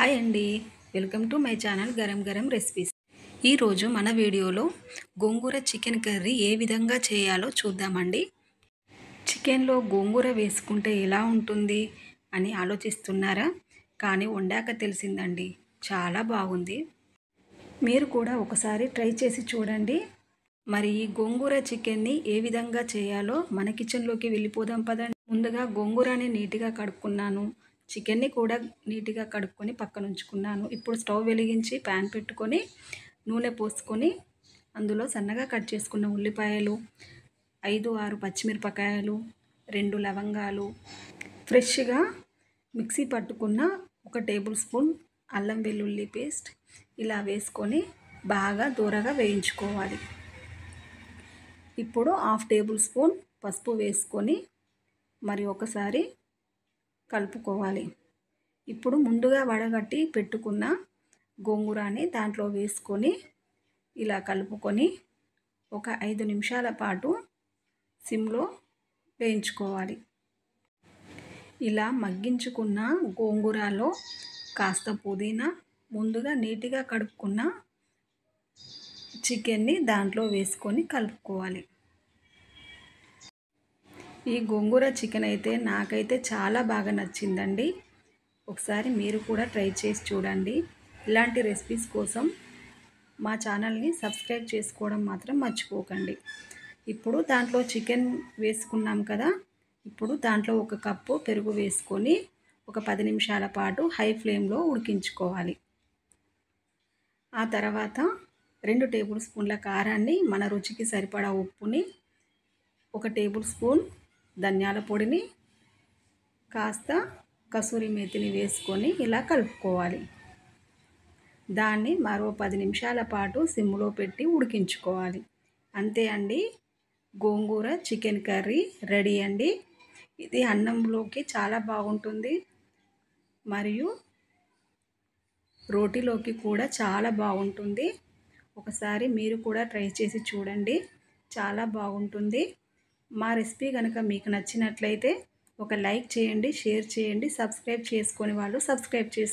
Hi అండి, welcome to my channel garam garam recipes. ఈరోజు మన వీడియోలో గోంగూర చికెన్ కర్రీ ఏ విధంగా చేయాలో చూద్దామండి. చికెన్లో గోంగూర వేసుకుంటే ఎలా ఉంటుంది అని ఆలోచిస్తున్నారా? కానీ వండాక తెలిసిందండి, చాలా బాగుంది. మీరు కూడా ఒకసారి ట్రై చేసి చూడండి. మరి ఈ గోంగూర చికెన్ని ఏ విధంగా చేయాలో మన కిచెన్లోకి వెళ్ళిపోదాం పదండి. ముందుగా గోంగూరని నీట్గా కడుక్కున్నాను. చికెన్ని కూడా నీట్గా కడుక్కొని పక్కన ఉంచుకున్నాను. ఇప్పుడు స్టవ్ వెలిగించి ప్యాన్ పెట్టుకొని నూనె పోసుకొని అందులో సన్నగా కట్ చేసుకున్న ఉల్లిపాయలు, 5-6 పచ్చిమిరపకాయలు, 2 లవంగాలు, ఫ్రెష్గా మిక్సీ పట్టుకున్న 1 టేబుల్ స్పూన్ అల్లం వెల్లుల్లి పేస్ట్ ఇలా వేసుకొని బాగా దూరగా వేయించుకోవాలి. ఇప్పుడు 1/2 టేబుల్ స్పూన్ పసుపు వేసుకొని మరి ఒకసారి కలుపుకోవాలి. ఇప్పుడు ముందుగా వడగట్టి పెట్టుకున్న గోంగూరని దాంట్లో వేసుకొని ఇలా కలుపుకొని ఒక 5 నిమిషాల పాటు సిమ్లో వేయించుకోవాలి. ఇలా మగ్గించుకున్న గోంగూరలో కాస్త పుదీనా, ముందుగా నీట్గా కడుక్కున్న చికెన్ని దాంట్లో వేసుకొని కలుపుకోవాలి. ఈ గోంగూర చికెన్ అయితే నాకైతే చాలా బాగా నచ్చిందండి. ఒకసారి మీరు కూడా ట్రై చేసి చూడండి. ఇలాంటి రెసిపీస్ కోసం మా ఛానల్ని సబ్స్క్రైబ్ చేసుకోవడం మాత్రం మర్చిపోకండి. ఇప్పుడు దాంట్లో చికెన్ వేసుకున్నాం కదా, ఇప్పుడు దాంట్లో 1 కప్పు పెరుగు వేసుకొని ఒక 10 నిమిషాల పాటు హై ఫ్లేమ్లో ఉడికించుకోవాలి. ఆ తర్వాత 2 టేబుల్ స్పూన్ల కారాన్ని, మన రుచికి సరిపడా ఉప్పుని, 1 టేబుల్ స్పూన్ ధనియాల పొడిని, కాస్త కసూరి మేతిని వేసుకొని ఇలా కలుపుకోవాలి. దాన్ని మరో 10 నిమిషాల పాటు సిమ్లో పెట్టి ఉడికించుకోవాలి. అంతే అండి, గోంగూర చికెన్ కర్రీ రెడీ అండి. ఇది అన్నంలోకి చాలా బాగుంటుంది మరియు రోటీలోకి కూడా చాలా బాగుంటుంది. ఒకసారి మీరు కూడా ట్రై చేసి చూడండి, చాలా బాగుంటుంది. మా రెసిపీ కనుక మీకు నచ్చినట్లయితే ఒక లైక్ చేయండి, షేర్ చేయండి. సబ్స్క్రైబ్ చేసుకొని వాళ్ళు సబ్స్క్రైబ్ చేసుకోండి.